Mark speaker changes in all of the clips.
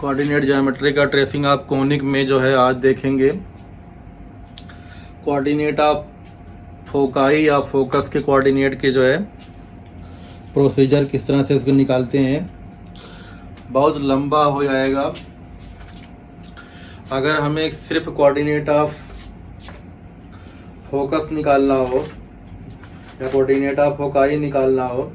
Speaker 1: Coordinate geometry का tracing आप conic में जो है आज देखेंगे। कोऑर्डिनेट आप फोकाई या फोकस के कोऑर्डिनेट के जो है प्रोसीजर किस तरह से इसको निकालते हैं, बहुत लंबा हो जाएगा। अगर हमें सिर्फ कोऑर्डिनेट ऑफ फोकस निकालना हो या कोऑर्डिनेट ऑफ फोकाई निकालना हो,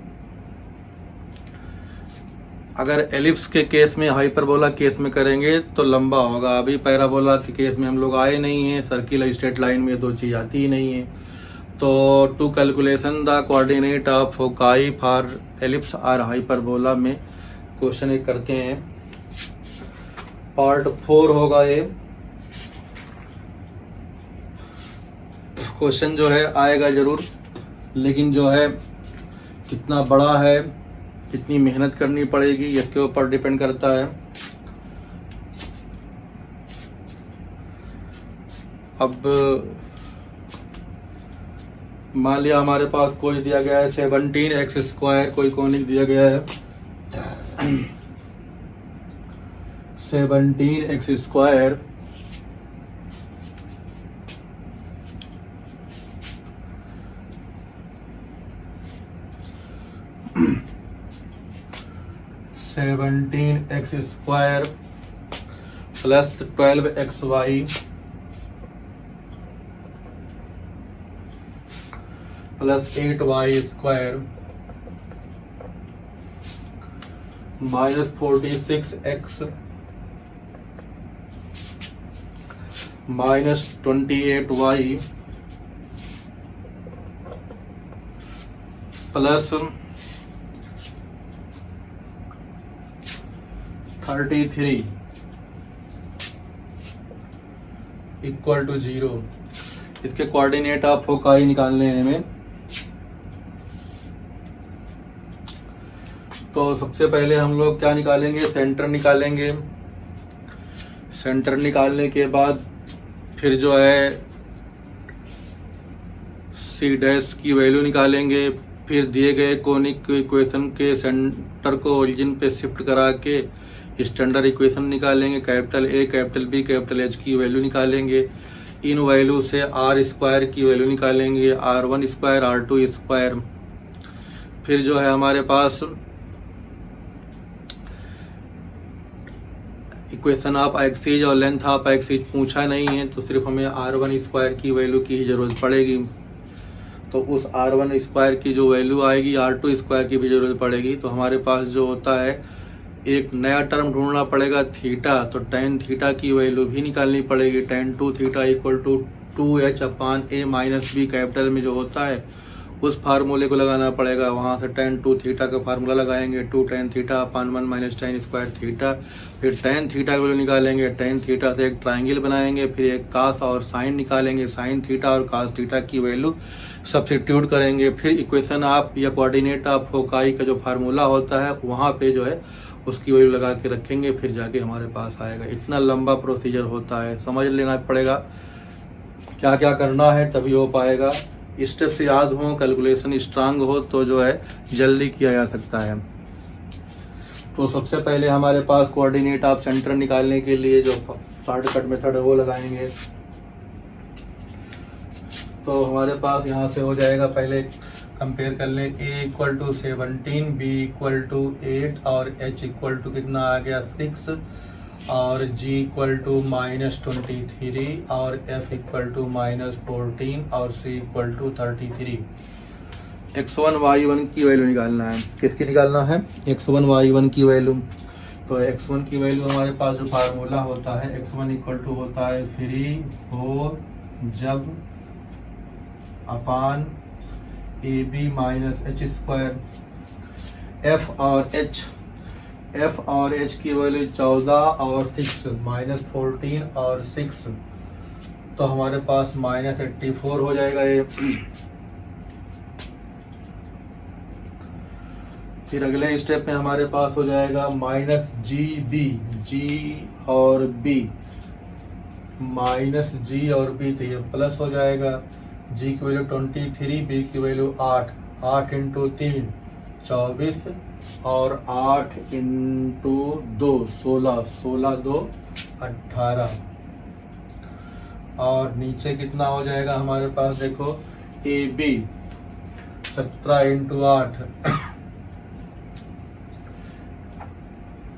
Speaker 1: अगर एलिप्स के केस में, हाइपरबोला केस में करेंगे तो लंबा होगा। अभी पैराबोला के केस में हम लोग आए नहीं हैं, सर्किल और स्ट्रेट लाइन में दो चीज आती ही नहीं है। तो to calculation the coordinate of foci for ellipse और हाइपरबोला में क्वेश्चन एक करते हैं। पार्ट 4 होगा ये क्वेश्चन जो है आएगा जरूर, लेकिन जो है कितना बड़ा है, कितनी मेहनत करनी पड़ेगी इसके ऊपर डिपेंड करता है। अब मान लिया हमारे पास कोई दिया गया है 17x², कोई कोनिक दिया गया है 17x², plus 12xy plus 8y² minus 46x minus 28y plus 33 equal to 0। इसके कोऑर्डिनेट ऑफ फोकाई निकालने में तो सबसे पहले हम लोग क्या निकालेंगे, सेंटर निकालेंगे। सेंटर निकालने के बाद फिर जो है सी डैश की वैल्यू निकालेंगे। फिर दिए गए कोनिक इक्वेशन के सेंटर को ओरिजिन पे शिफ्ट करा के स्टैंडर्ड इक्वेशन निकालेंगे। Capital A, capital B, capital H की वैल्यू निकालेंगे। इन वैल्यू से r² की वैल्यू निकालेंगे, r1², r2²। फिर जो है हमारे पास इक्वेशन ऑफ एक्सिस और लेंथ ऑफ एक्सिस पूछा नहीं है, तो सिर्फ हमें r1² की वैल्यू की ही जरूरत पड़ेगी। तो उस r1² की जो वैल्यू आएगी r2² की भी जरूरत पड़ेगी। तो हमारे पास जो होता है एक नया टर्म ढूंढना पड़ेगा थीटा। तो tan थीटा की वैल्यू भी निकालनी पड़ेगी। tan 2 theta equal to 2h/a minus B capital में जो होता है उस फार्मूले को लगाना पड़ेगा। वहां से tan 2 थीटा का फार्मूला लगाएंगे, 2 tan थीटा/1 माइनस tan² थीटा। फिर tan थीटा की वैल्यू निकालेंगे। tan थीटा से एक ट्राइंगल बनाएंगे, फिर एक cos और sin निकालेंगे। sin थीटा और cos थीटा की वैल्यू सब्स्टिट्यूट करेंगे। फिर इक्वेशन ऑफ या कोऑर्डिनेट ऑफ फोकाई का जो फार्मूला होता है वहां पे जो है उसकी वैल्यू लगा के रखेंगे, फिर जाके हमारे पास आएगा। इतना लंबा प्रोसीजर होता है, समझ लेना पड़ेगा क्या क्या करना है, तभी हो पाएगा। स्टेप से याद हो, कैलकुलेशन स्ट्रांग हो तो जो है जल्दी किया जा सकता है। तो सबसे पहले हमारे पास कोऑर्डिनेट ऑफ सेंटर निकालने के लिए जो शॉर्टकट मेथड है वो लगाएंगे। तो हमारे पास यहाँ से हो जाएगा, पहले कंपेयर कर लें। a equal to 17, b equal to 8 और h इक्वल टू कितना आ गया 6 और g इक्वल टू -23 और f इक्वल टू -14 और c equal to 33। x1 y1 की वैल्यू निकालना है। किसकी निकालना है? x1 y1 की वैल्यू। तो x1 की वैल्यू हमारे पास जो फार्मूला होता है, x1 इक्वल टू होता है 3 जब अपान ab माइनस h²। f और h की वैल्यू 14 और 6 -14 और 6, तो हमारे पास -84 हो जाएगा ये। फिर अगले स्टेप में हमारे पास हो जाएगा -gb, g और b, -g और b, तो ये प्लस हो जाएगा। g की वैल्यू 23, b की वैल्यू 8, 8 × 3 24 और 8 इंटू 2 16, 16 2 18। और नीचे कितना हो जाएगा हमारे पास, देखो ए बी 17 इंटू 8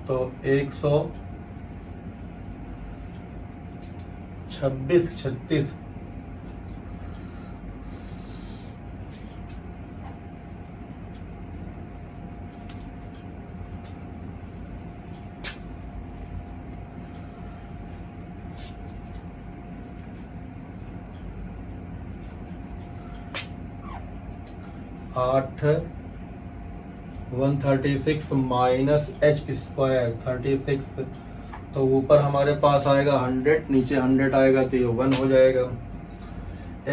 Speaker 1: तो 126 36। आठ 136 माइनस एच स्क्वायर 36। तो ऊपर हमारे पास आएगा 100, नीचे 100 आएगा तो ये 1 हो जाएगा।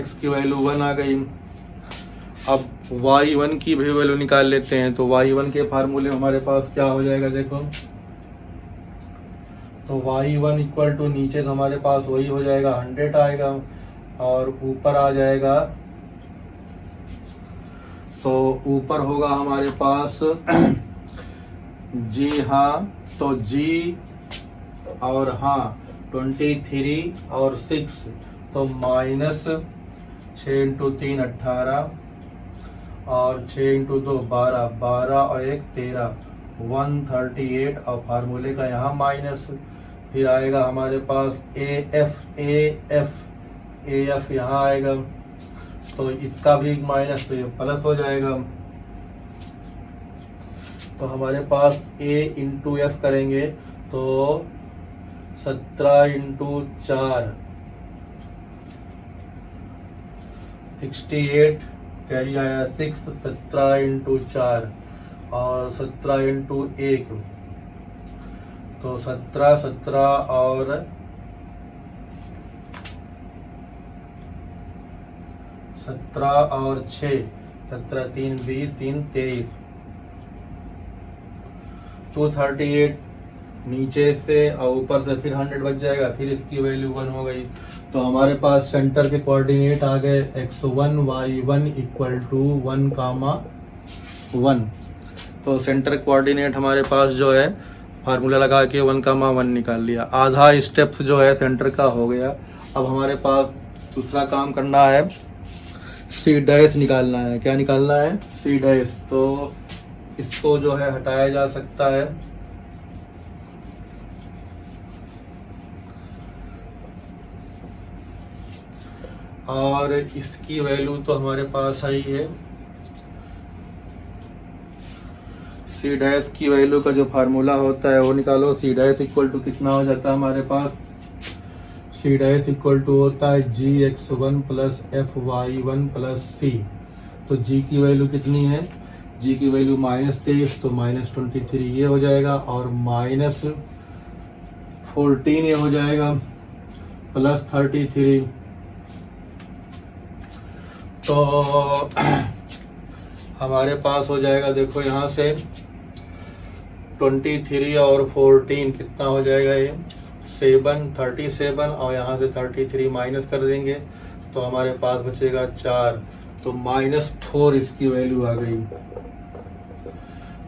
Speaker 1: x की वैल्यू 1 आ गई। अब y1 की भी वैल्यू निकाल लेते हैं। तो y1 के फार्मूले हमारे पास क्या हो जाएगा, देखो तो y1 इक्वल टू नीचे तो हमारे पास वही हो जाएगा 100 आएगा और ऊपर आ जाएगा, तो ऊपर होगा हमारे पास जी हाँ, तो जी और हाँ 23 और 6 तो माइनस 6 इंटू 3 18 और 6 इंटू 2 12, 12 और 1 13 138 और फार्मूले का यहाँ माइनस। फिर आएगा हमारे पास एफ यहाँ आएगा तो इसका भी माइनस तो ये प्लस हो जाएगा। तो हमारे पास a इंटू एफ करेंगे तो 17 इंटू 4 68 कैरी आया 6, 17 इंटू 4 और 17 इंटू 1 तो 17 17 और 17 और 6 17 3 20 3 23 238 नीचे से और ऊपर से फिर 100 बच जाएगा, फिर इसकी वैल्यू 1 हो गई। तो हमारे पास सेंटर के कोऑर्डिनेट आ गए x1 y1 इक्वल टू 1, 1। तो सेंटर कोऑर्डिनेट हमारे पास जो है फार्मूला लगा के 1, 1 निकाल लिया। आधा स्टेप्स जो है सेंटर का हो गया। अब हमारे पास दूसरा काम करना है, सी डैश निकालना है। क्या निकालना है, सी डैश। तो इसको जो है हटाया जा सकता है, और इसकी वैल्यू तो हमारे पास आई है। सी डैश की वैल्यू का जो फार्मूला होता है वो निकालो। सी डैश इक्वल टू कितना हो जाता है हमारे पास, सी डैश इक्वल टू होता है जी x1 plus F y1 plus सी। तो जी की वैल्यू कितनी है, जी की वैल्यू -23 तो -23 ये हो जाएगा और -14 ये हो जाएगा प्लस 33। तो हमारे पास हो जाएगा, देखो यहाँ से 23 और 14 कितना हो जाएगा, ये 37 और यहाँ से 33 माइनस कर देंगे तो हमारे पास बचेगा 4। तो -4 इसकी वैल्यू आ गई।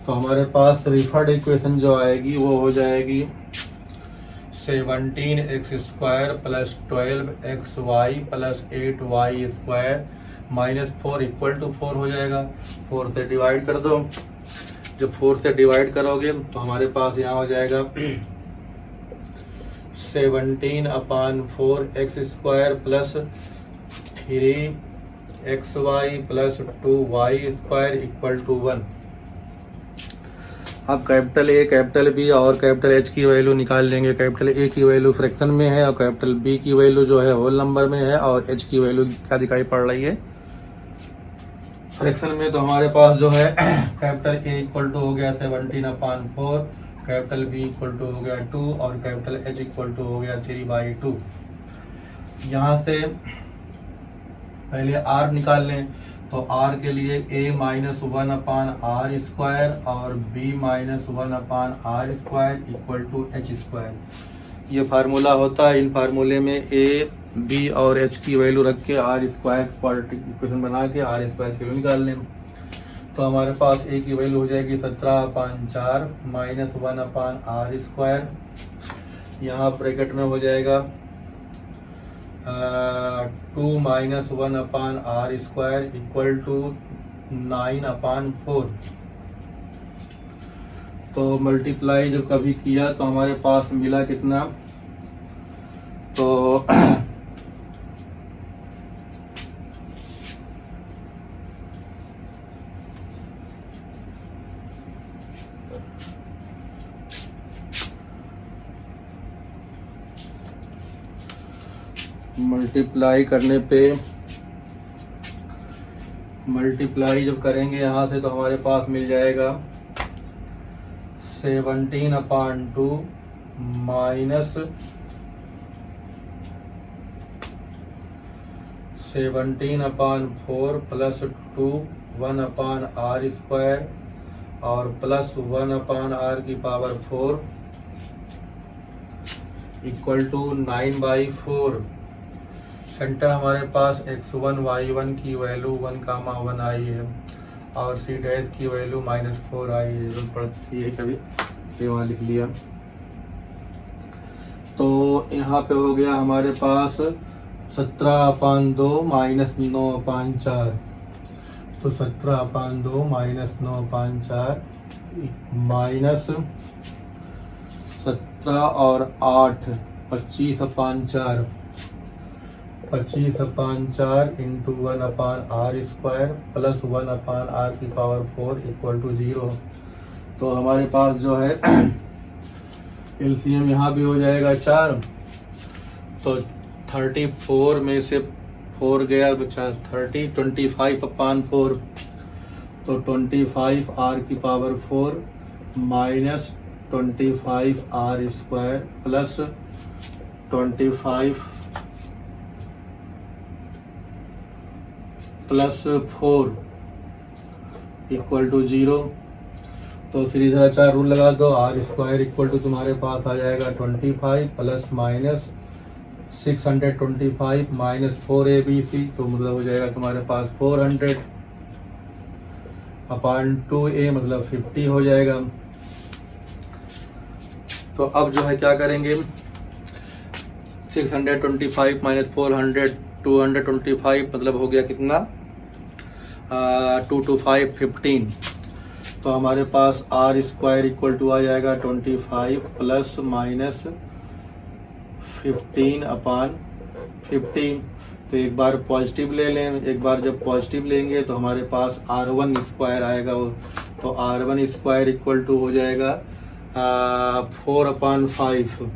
Speaker 1: तो हमारे पास रिफर्ड इक्वेशन जो आएगी वो हो जाएगी 17x² plus 12xy plus 8y² -4 equal to 4 हो जाएगा। 4 से डिवाइड कर दो। जब 4 से डिवाइड करोगे तो हमारे पास यहाँ हो जाएगा 17/4x² plus 3xy plus 2y² equal to 1। अब कैपिटल ए, कैपिटल बी और कैपिटल एच की वैल्यू निकाल लेंगे। कैपिटल ए की वैल्यू फ्रैक्शन में है और कैपिटल बी की वैल्यू जो है होल नंबर में है और एच की वैल्यू क्या दिखाई पड़ रही है, फ्रैक्शन में। तो हमारे पास जो है कैपिटल ए इक्वल टू हो गया 17/4, कैपिटल बी इक्वल टू हो गया 2 और कैपिटल एच इक्वल टू हो गया 3/2। यहाँ से पहले आर निकाल लें। तो r के लिए a -1/r² और b -1/r² equal to h²। ये फार्मूला होता है। इन फार्मूले में a, b और h की वैल्यू रख के r² इक्वेशन बना के r² की वैल्यू निकाल लें। तो तो हमारे पास ए की वैल्यू हो जाएगी 17/4 माइनस 1/r²। यहाँ ब्रैकेट में हो जाएगा 2 माइनस 1/r² इक्वल टू 9/4। तो मल्टीप्लाई जब कभी किया तो हमारे पास मिला कितना, तो मल्टीप्लाई करने पे, मल्टीप्लाई जब करेंगे यहाँ से तो हमारे पास मिल जाएगा 17/2 माइनस 17/4 प्लस 2 1/r² और plus 1/r⁴ equal to 9/4। Centre हमारे पास x1 y1 की वैल्यू 1,1 आई है और c डैश की वैल्यू -4 आई है। जरूरत पड़ती है कभी से वहाँ लिख लिया। तो यहाँ पे हो गया हमारे पास 17/2 माइनस 9/4। तो 17/2 माइनस 9/4 माइनस 17 और 8 25/4 25/4 into 1/r² plus 1/r⁴ equal to 0। तो हमारे पास जो है एलसीएम यहाँ भी हो जाएगा 4। तो 34 में से 4 गया बचा 30, 25/4। तो 25r⁴ minus 25r² plus 25 plus 4 equal to 0। तो सीधा रूल लगा दो, r² इक्वल टू तुम्हारे पास आ जाएगा 25 प्लस माइनस 625 माइनस 4abc। तो मतलब हो जाएगा तुम्हारे पास 400/2a मतलब 50 हो जाएगा। तो अब जो है क्या करेंगे, 625 माइनस 400 225 मतलब हो गया कितना 2 to 5 15। तो हमारे पास r² इक्वल टू आ जाएगा 25 प्लस माइनस 15/15। तो एक बार पॉजिटिव ले लें, एक बार जब पॉजिटिव लेंगे तो हमारे पास r1² आएगा। तो r1² इक्वल टू हो जाएगा 4/5।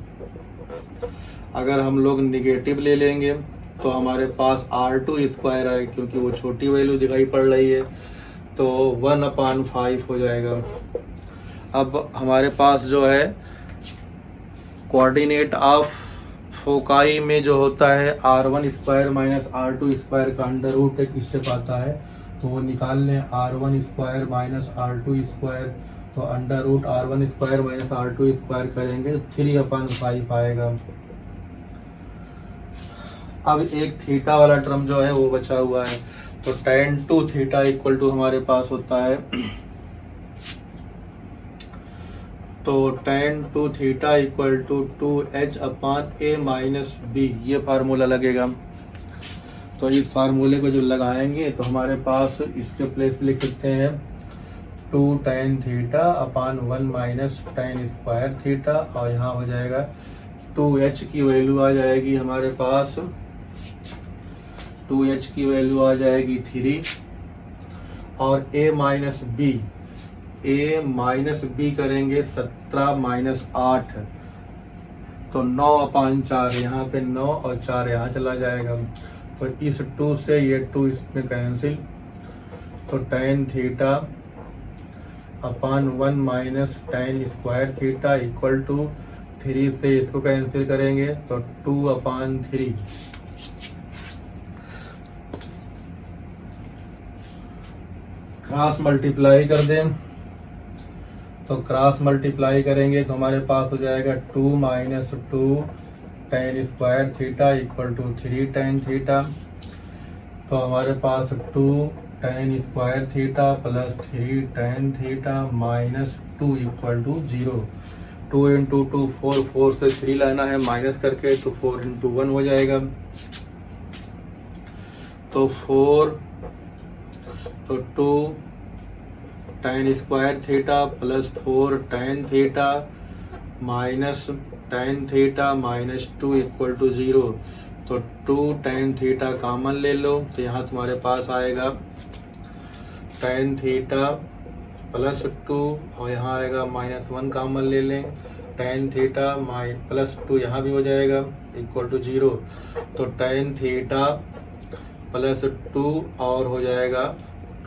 Speaker 1: अगर हम लोग निगेटिव ले लेंगे तो हमारे पास r2² आएगा, क्योंकि वो छोटी वैल्यू दिखाई पड़ रही है। तो 1/5 हो जाएगा। अब हमारे पास जो है कोऑर्डिनेट ऑफ फोकाई में जो होता है r1² माइनस r2² का अंडर रूट एक स्टेप आता है, तो वो निकाल लें। r1² माइनस r2², तो under root r1² minus r2² करेंगे 3/5 आएगा। अब एक थीटा वाला टर्म जो है वो बचा हुआ है। तो tan 2 थीटा इक्वल टू हमारे पास होता है, तो tan 2 theta equal to 2h/a minus b, ये फार्मूला लगेगा। तो इस फार्मूले को जो लगाएंगे तो हमारे पास इसके प्लेस पे लिख सकते हैं 2 tan θ/1 माइनस tan² थीटा, और यहाँ हो जाएगा 2h की वैल्यू आ जाएगी हमारे पास, 2h की वैल्यू आ जाएगी 3, और a माइनस b करेंगे 17 माइनस 8। तो 9/4, यहाँ पे 9 और 4 यहाँ चला जाएगा। तो इस 2 से ये 2 इसमें कैंसिल। तो tan θ/1 minus tan² theta equal to 3 से इसको कैंसिल करेंगे तो 2/3। क्रॉस मल्टीप्लाई कर दें, तो क्रॉस मल्टीप्लाई करेंगे तो हमारे पास हो जाएगा 2 minus 2 tan² theta equal to 3 tan θ। तो हमारे पास 2 tan square theta plus 3 tan theta minus 2 equal to 0। 2 into 2 4, 4 से 3 लाना है माइनस करके, तो 4 इंटू 1 हो जाएगा। तो 2 tan square theta plus 4 tan theta minus tan theta minus 2 equal to 0। तो 2 tan थीटा कॉमन ले लो, तो यहाँ तुम्हारे पास आएगा tan थीटा प्लस 2 और यहाँ आएगा माइनस 1 कॉमन ले लें, tan थीटा प्लस 2 यहाँ भी हो जाएगा इक्वल टू 0। तो tan थीटा प्लस 2 और हो जाएगा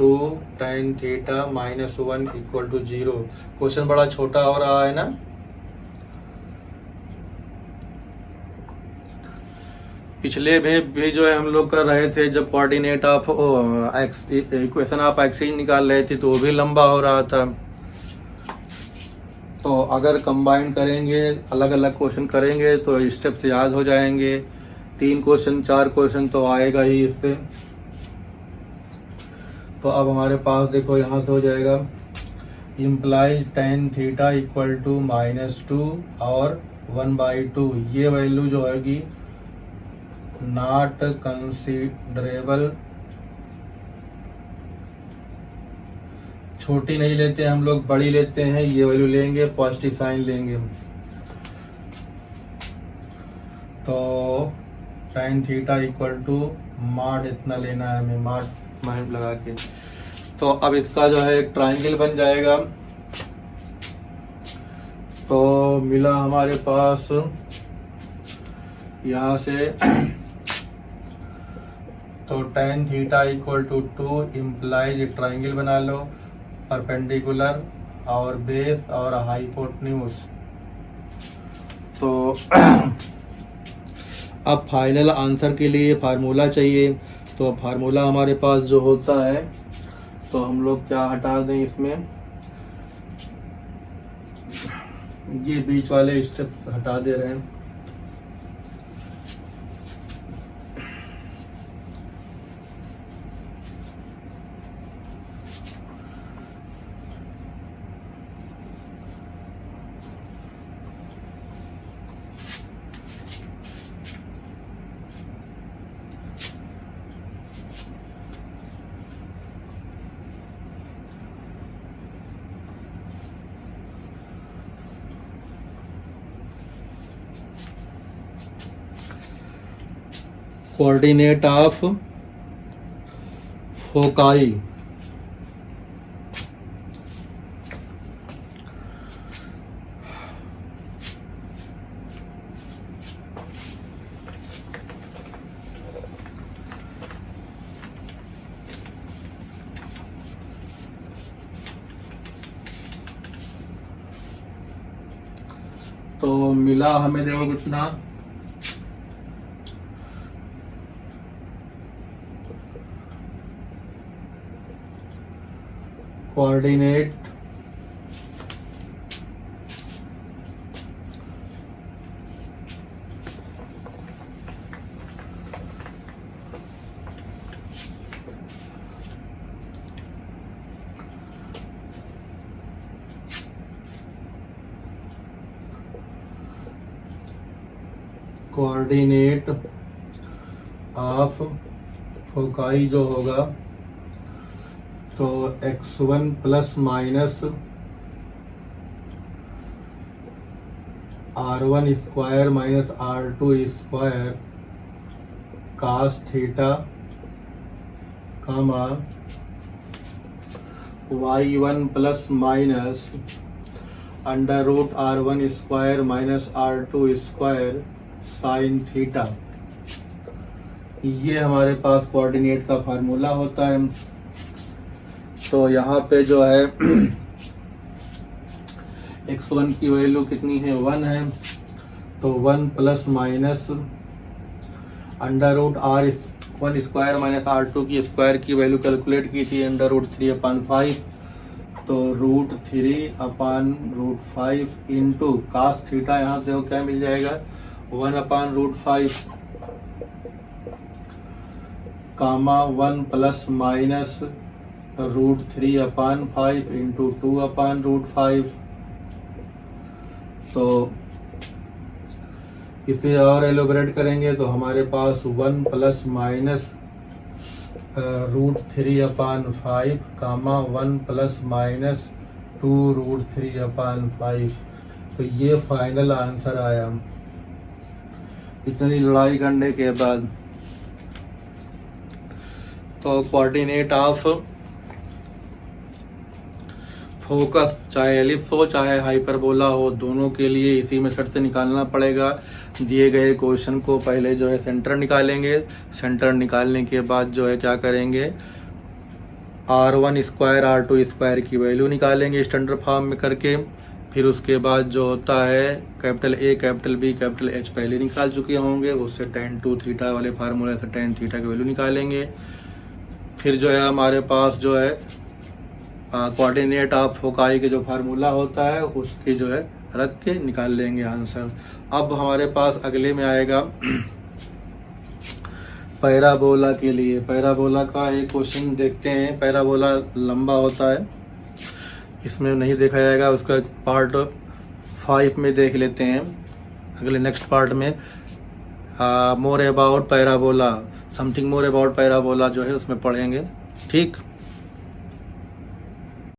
Speaker 1: 2 tan theta minus 1 equal to 0। Question बड़ा छोटा हो रहा है ना। पिछले भी जो है हम लोग कर रहे थे, जब coordinate of equation of axis निकाल रहे थे तो वो भी लंबा हो रहा था। तो अगर कंबाइन करेंगे, अलग अलग क्वेश्चन करेंगे तो स्टेप्स याद हो जाएंगे। 3 क्वेश्चन 4 क्वेश्चन तो आएगा ही इससे। तो अब हमारे पास देखो यहाँ से हो जाएगा implies tan theta equal to -2 और 1/2। ये वैल्यू जो होगी नॉट कंसीडरेबल, छोटी नहीं लेते हम लोग, बड़ी लेते हैं। ये वैल्यू लेंगे, पॉजिटिव साइन लेंगे। तो tan theta equal to mod इतना लेना है हमें, मॉड लगा के। तो अब इसका जो है एक ट्रायंगल बन जाएगा। तो मिला हमारे पास यहाँ से तो tan theta equal to 2 implies एक ट्राइंगल बना लो, परपेंडिकुलर और बेस और हाइपोटेन्यूज। तो अब फाइनल आंसर के लिए फार्मूला चाहिए। तो फार्मूला हमारे पास जो होता है, तो हम लोग क्या हटा दें इसमें, ये बीच वाले स्टेप हटा दे रहे हैं। Coordinate of foci. तो मिला हमें देखो कितना, कोऑर्डिनेट कोऑर्डिनेट ऑफ फोकाई जो होगा, तो x1 plus minus r1 square minus r2 square cos theta comma y1 plus minus under root r1 square minus r2 square sine theta. ये हमारे पास कोऑर्डिनेट का फार्मूला होता है। तो यहाँ पे जो है x1 की वैल्यू कितनी है, 1 है। तो 1 plus minus under root r1 square minus r2 की स्क्वायर की वैल्यू कैलकुलेट की थी, अंडर रूट 3/5। तो रूट 3/5 इंटू कास थीटा, यहाँ से क्या मिल जाएगा 1/√5 कामा 1 प्लस माइनस √3/5 इंटू 2/√5। तो इसे और एलोबरेट करेंगे तो हमारे पास 1 प्लस माइनस √3/5 कामा 1 प्लस माइनस 2√3/5। तो ये फाइनल आंसर आया इतनी लड़ाई करने के बाद। तो कोऑर्डिनेट ऑफ फोकस चाहे एलिप्स हो चाहे हाइपरबोला हो, दोनों के लिए इसी मेथड से निकालना पड़ेगा। दिए गए क्वेश्चन को पहले जो है सेंटर निकालेंगे, सेंटर निकालने के बाद जो है क्या करेंगे, R1 स्क्वायर R2 स्क्वायर की वैल्यू निकालेंगे स्टैंडर्ड फॉर्म में करके। फिर उसके बाद जो होता है capital A capital B capital H पहले निकाल चुके होंगे, उससे tan 2 थीटा वाले फार्मूला से tan थीटा की वैल्यू निकालेंगे। फिर जो है हमारे पास जो है कोऑर्डिनेट ऑफ फोकाई के जो फार्मूला होता है उसके जो है रख के निकाल लेंगे आंसर। अब हमारे पास अगले में आएगा पैराबोला के लिए। पैराबोला का एक क्वेश्चन देखते हैं। पैराबोला लंबा होता है, इसमें नहीं देखा जाएगा, उसका पार्ट 5 में देख लेते हैं अगले नेक्स्ट पार्ट में। More about parabola, something more about parabola जो है उसमें पढ़ेंगे। ठीक।